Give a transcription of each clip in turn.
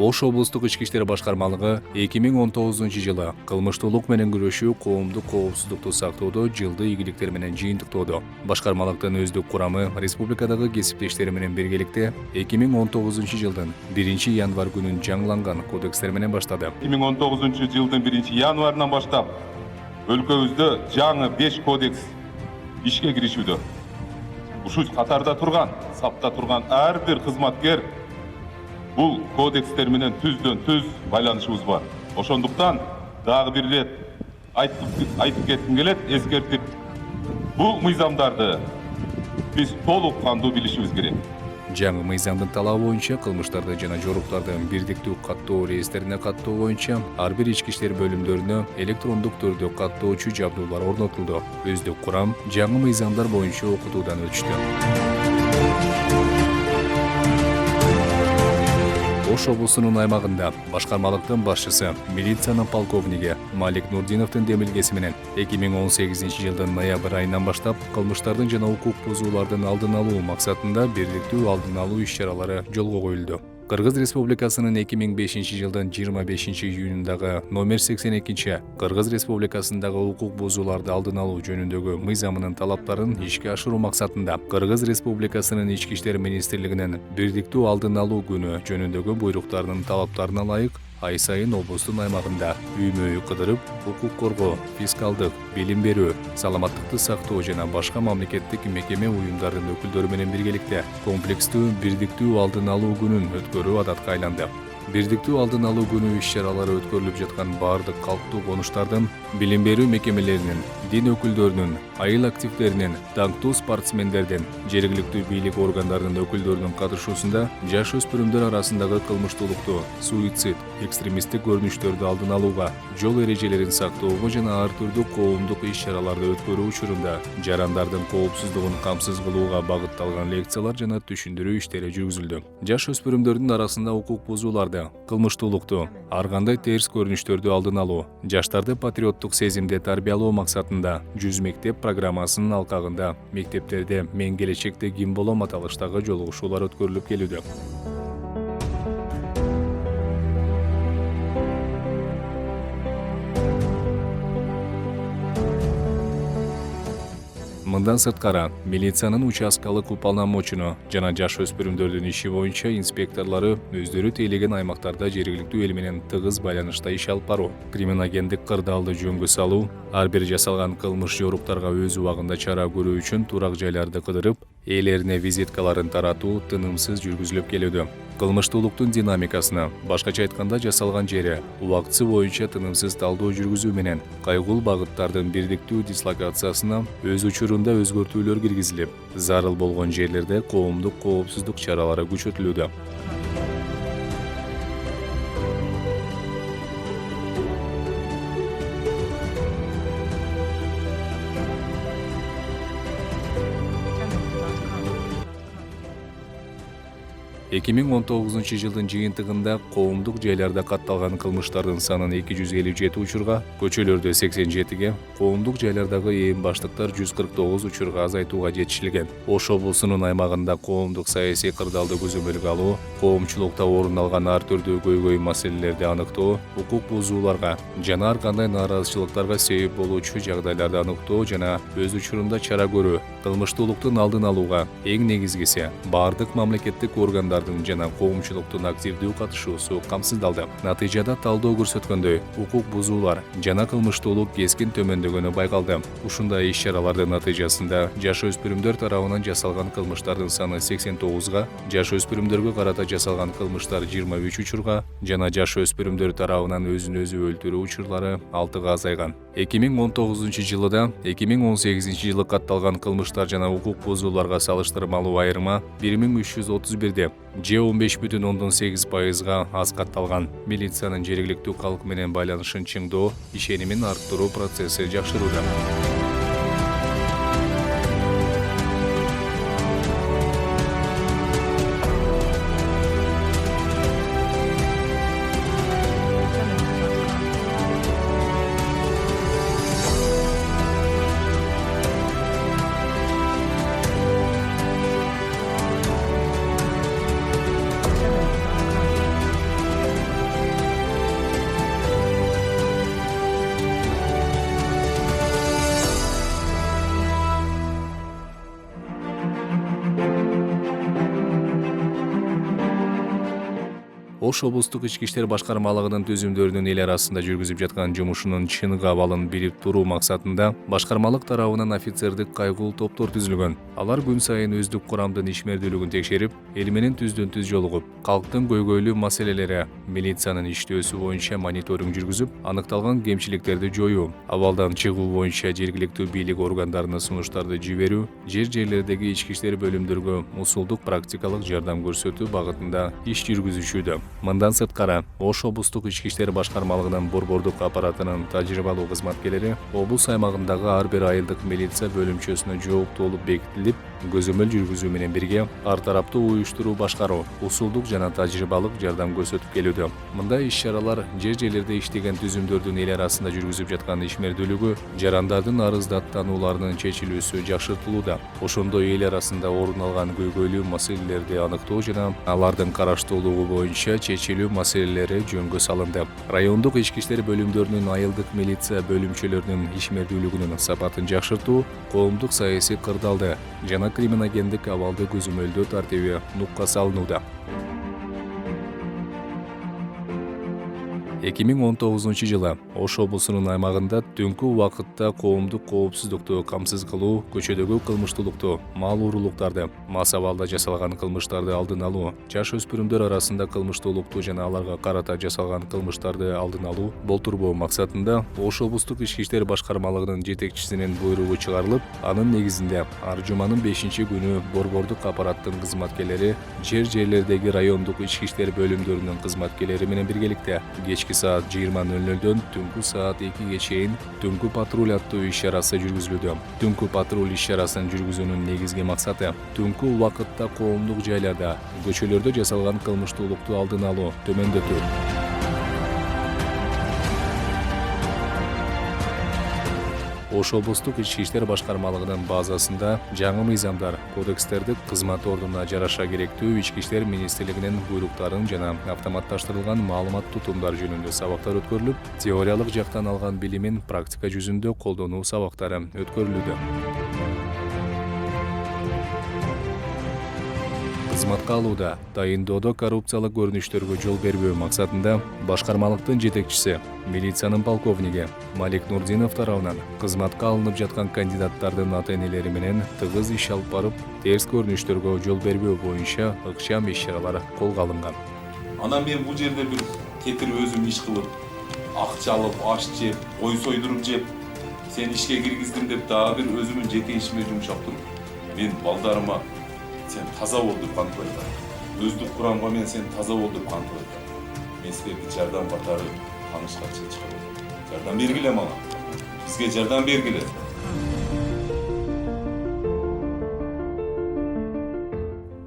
Ош облустук ички иштер башкармалыгы 2019-жылы кылмыштуулук менен күрөшүү, коомдук коопсуздукту сактоодо жылды ийгиликтер менен жыйынтыктоодо. Башкармалыктын өздүк курамы республикадагы кесиптештери менен биргеликте 2019-жылдын 1-январь күнүн жаңыланган кодекстер менен баштады. 2019-жылдын 1-январынан баштап өлкөбүздө жаңы 5 кодекс ишке киришүүдө. Ушул катарда турган, сапта турган ар бир кызматкер бул кодекстер менен түздөн-түз байланышыбыз бар. Ошондуктан дагы бир рет айтып кетким келет, эскертип. Бул мыйзамдарды биз толук кандуу билишибиз керек. Жаңы мыйзамдын талабы боюнча кылмыштарды жана жоруктардын бирдиктүү каттоо реестерине каттоо боюнча ар бир ички иштер бөлүмдөрүнө электрондук түрдө каттоочу жабдуулар орнотулду. Өздүк курам жаңы мыйзамдар боюнча окутуудан өтүштү. Ош облусунун аймагында башкармалыктын башчысы, милициянын полковниги Малик Нурдиновдун демилгеси менен 2018-жылдын ноябрь айынан баштап кылмыштардын жана укук бузуулардын алдын алуу максатында бирдиктүү алдын алуу иш-чаралары жолго коюлду. Кыргыз Республикасынын 2005-жылдын 25-июнундагы номер 82 Кыргыз Республикасындагы укук бузууларды алдын алуу жөнүндөгү мыйзамынын талаптарын ишке ашыруу максатында Кыргыз Республикасынын Ички иштер министрлигинин бирдиктүү алдын алуу күнү жөнүндөгү буйруктарынын талаптарына ылайык ай сайын облустун аймагында үймө-үй кыдырып, укук коргоо, фискалдык, билим берүү, саламаттыкты сактоо жана башка мамлекеттик мекеме уюмдарынын өкүлдөрү менен биргеликте комплекстүү бирдиктүү алдын алуу күнүн өткөрүү адатка айланды. Бирдиктүү алдын алуу күнү иш-чаралары өткөрүлүп жаткан баардык калктуу конуштардын, билим берүү мекемелеринин, дин өкүлдөрүнүн, айыл активдеринин, даңктуу спортсмендердин, жергиликтүү бийлик органдарынын өкүлдөрүнүн катышуусунда жаш өспүрүмдөр арасындагы кылмыштуулукту, суицид, экстремисттик көрүнүштөрдү алдын алууга, жол эрежелерин сактоого жана ар түрдүү коомдук иш-чараларды өткөрүү учурунда жарандардын коопсуздугун камсыз кылууга багытталган лекциялар жана түшүндүрүү иштери жүргүзүлдү. Жаш өспүрүмдөрдүн арасында укук бузууларды, кылмыштуулукту, ар кандай терс көрүнүштөрдү алдын алуу, жаштарды патриоттук сезимде тарбиялоо максатында 100 мектеп программасынын алкагында мектептерде «Мен келечекте ким болом» аталыштагы жолугушуулар өткөрүлүп келүүдө. Мындан сырткары, милициянын участкалык уполномочено жана жаш өспүрүмдөрдүн иши боюнча инспекторлору өздөрү тейлеген аймактарда жергиликтүү эл менен тыгыз байланышта иш алып баруу, криминогендик кырдаалды жөнгө салуу, ар бир жасалган кылмыш жоруктарга өз убагында чара көрүү үчүн турак жайларды кыдырып, ээлерине визиткаларын таратуу тынымсыз жүргүзүлүп келүүдө. Кылмыштуулуктун динамикасына, башкача айтканда жасалган жери, убактысы боюнча тынымсыз талдоо жүргүзүү менен кайгыл багыттардын бирдиктүү дислокациясына өз учурунда өзгөртүүлөр киргизилип, зарыл болгон жерлерде коомдук коопсуздук чаралары күчөтүлүүдө. жылдын жыйынтыгында коомдук жайларда катталган кылмыштардын санын 257 учурга, көчөлөрдө 87ге, коомдук жайлардагы ээн баштыктар 149 учурга азайтууга жетишилген. Ош облусунун аймагында коомдук саясий кырдаалды көзөмөлгө алуу, коомчулукта орун алган ар түрдүү көйгөй маселелерди аныктоо, укук бузууларга жана ар кандай нааразычылыктарга себеп болуучу жагдайларды аныктоо жана өз учурунда чара көрүү, кылмыштуулуктун алдын алууга эң негизгиси баардык мамлекеттик органдар жана коомчулуктун активдүү катышуусу камсыздалды. Натыйжада талдоо көрсөткөндөй, укук бузуулар жана кылмыштуулук кескин төмөндөгөнү байкалды. Ушундай иш-чаралардын натыйжасында жаш өспүрүмдөр тарабынан жасалган кылмыштардын саны 89га, жаш өспүрүмдөргө карата жасалган кылмыштар 23 учурга жана жаш өспүрүмдөр тарабынан өзүн өзү өлтүрүү учурлары 6га азайган. 2019-жылда 2018-жылы катталган кылмыштар жана укук бузууларга салыштырмалуу айырма 1331де же 15,8%га аз катталган. Милициянын жергиликтүү калк менен байланышын чыңдоо, ишенимин арттыруу процесси жакшырууда. Ош облустук ички иштер башкармалыгынын түзүмдөрүнүн эл арасында жүргүзүп жаткан жумушунун чыныгы абалын билип туруу максатында башкармалык тарабынан офицердик кайгылуу топтор түзүлгөн. Алар күн сайын өздүк курамдын ишмердүүлүгүн текшерип, эл менен түздөн түз жолугуп, калктын көйгөйлүү маселелери, милициянын иштөөсү боюнча мониторинг жүргүзүп, аныкталган кемчиликтерди жоюу, абалдан чыгуу боюнча жергиликтүү бийлик органдарына сунуштарды жиберүү, жерлердеги ички иштер бөлүмдөргө усулдук практикалык жардам көрсөтүү багытында иш жүргүзүшүүдө. Мындан сырткары, Ош облустук ички иштер башкармалыгынын борбордук аппаратынын тажрыйбалуу кызматкерлери облус аймагындагы ар бир айылдык милиция бөлүмчөсүнө жооптуулук бекитилип, көзөмөл жүргүзүү менен бирге ар тараптуу уюштуруу башкаруу, усулдук жана тажрыйбалык жардам көрсөтүп келүүдө. Мындай иш-чаралар жерлерде иштеген түзүмдөрдүн эл арасында жүргүзүп жаткан ишмердүүлүгү, жарандардын арыздаттанууларынын чечилүүсү жакшыртылууда. Ошондой эл арасында орун алган көйгөйлүү маселелерди аныктоо жана алардын караштуулугу боюнча чечилүү маселелери жөнгө салынды. Райондук ички иштер бөлүмдөрүнүн айылдык милиция бөлүмчөлөрүнүн ишмердүүлүгүнүн сапатын жакшыртуу, коомдук саясий кырдаалды жана криминогендик абалды көзөмөлдөө тартиби нукка салынууда. 2019 жылы Ош облусунун аймагында түнкү убакытта коомдук коопсуздукту камсыз кылуу, көчөдөгү кылмыштуулукту, мал уурулуктарды, мас абалда жасалган кылмыштарды алдын алуу, жаш өспүрүмдөр арасында кылмыштуулукту жана аларга карата жасалган кылмыштарды алдын алуу болтурбоо максатында Ош облустук ички иштер башкармалыгынын жетекчисинин буйругу чыгарылып, анын негизинде ар жуманын 5-күнү борбордук аппараттын кызматкерлери жерлердеги райондук ички иштер бөлүмдөрүнүн кызматкерлери менен биргеликте кечки саат 20:00-дөн түнкү саат 2-ге чейин түнкү патруль аттуу иш-чарасы жүргүзүлүүдө. Түнкү патруль иш-чарасын жүргүзүүнүн негизги максаты түнкү убакытта коомдук жайларда, көчөлөрдө жасалган кылмыштуулукту алдын алуу, төмөндөтүү. Ош облустук ички иштер башкармалыгынын базасында жаңы мыйзамдар, кодекстерди кызмат ордуна жараша керектүү ички иштер министрлигинин буйруктарын жана автоматташтырылган маалымат тутумдар жөнүндө сабактар өткөрүлүп, теориялык жактан алган билимин практика жүзүндө колдонуу сабактары өткөрүлүүдө. Кызматка алууда, дайындоодо коррупциялык көрүнүштөргө жол бербөө максатында башкармалыктын жетекчиси, милициянын полковниги Малик Нурдинов тарабынан кызматка алынып жаткан кандидаттардын ата-энелери менен тыгыз иш алып барып, терс көрүнүштөргө жол бербөө боюнча ыкчам иш-чаралар колго алынган. Анан мен бул жерде бир кетирип өзүм иш кылып, акча алып, аш жеп, ой сойдуруп жеп, сен ишке киргиздим деп дагы бир өзүмдүн жеке ишиме жумшап туруп, мен балдарыма сен таза бол деп кантип айтам. Өздүк курамга мен сен таза бол деп кантип айтам. Мен силерге жардам катары таанышканча чыгып. Жардам бергиле мага. Бизге жардам бергиле.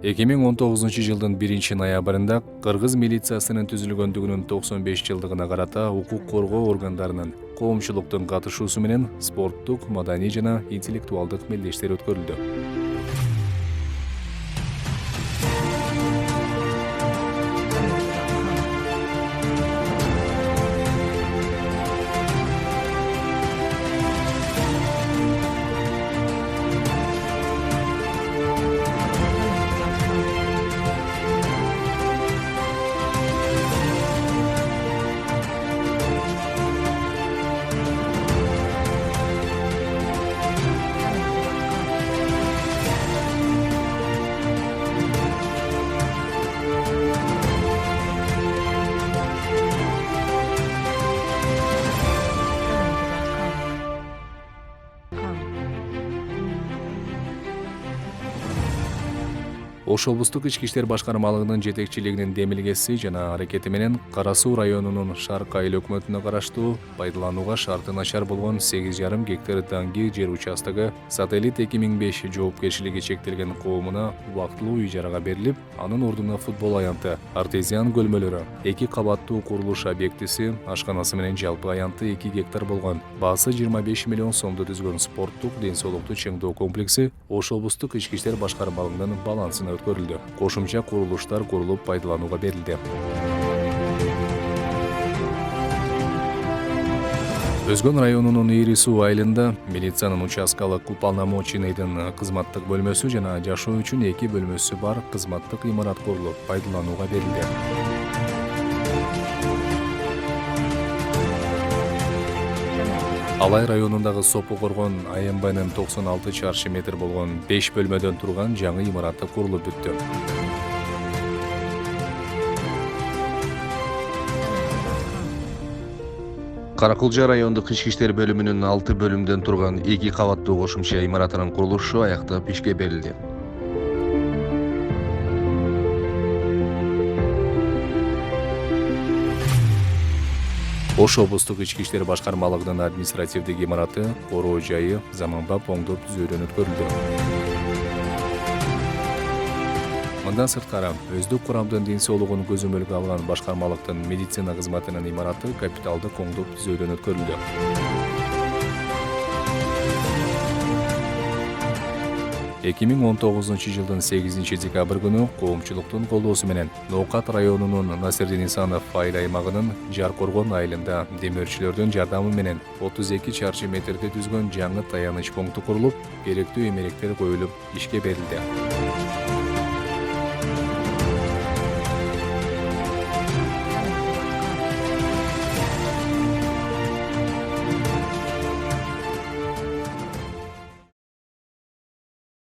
Эки миң 19 жылдын 1-ноябрында Кыргыз милициясынын түзүлгөндүгүнүн 95 жылдыгына карата укук коргоо органдарынын коомчулуктун катышуусу менен спорттук, маданий жана интеллектуалдык мелдештер өткөрүлдү. Ош облустук ички иштер башкармалыгынын жетекчилигинин демилгеси жана аракети менен Кара Суу районунун Шарк айыл өкмөтүнө караштуу пайдаланууга шарты начар болгон 8,5 гектар даңги жер участогу Сателлит 2005 жоопкерчилиги чектелген коомуна убактылуу ижарага берилип, анын ордуна футбол аянты, артезиан көлмөлөрү, 2 кабаттуу курулуш объектиси, ашканасы менен жалпы аянты 2 гектар болгон, баасы 25 миллион сомду түзгөн спорттук ден соолукту чыңдоо комплекси Ош облустук ички иштер башкармалыгынын балансына өткөрүлдү. Кошумча курулуштар курулуп пайдаланууга берилди. Өзгөн районунун Ири Суу айылында милициянын участкалык уполномоченныйдын кызматтык бөлмөсү жана жашоо үчүн 2 бөлмөсү бар кызматтык имарат курулуп пайдаланууга берилди. Алай районундагы Сопу Коргон Аянбайнын 96 чарчы метр болгон 5 бөлмөдөн турган жаңы имараты курулуп бүттү. Каракулжа райондук ички иштер бөлүмүнүн 6 бөлүмдөн турган 2 кабаттуу кошумча имаратынын курулушу аяктап ишке берилди. Ош облустук ички иштер башкармалыгынын административдик имараты, короо жайы заманбап оңдоп түзүүдөн өткөрүлдү. Мындан сырткары, өздүк курамдын ден соолугун көзөмөлгө алган башкармалыктын медицина кызматынын имараты капиталдык оңдоп түзүүдөн өткөрүлдү. 2019 жылдын 8 декабрь күнү коомчулуктун колдоосу менен Ноокат районунун Насирдин Исанов айыл аймагынын Жар Коргон айылында демөөрчүлөрдүн жардамы менен 32 чарчы метрде түзгөн жаңы таяныч пункту курулуп, керектүү эмеректер коюлуп ишке берилди.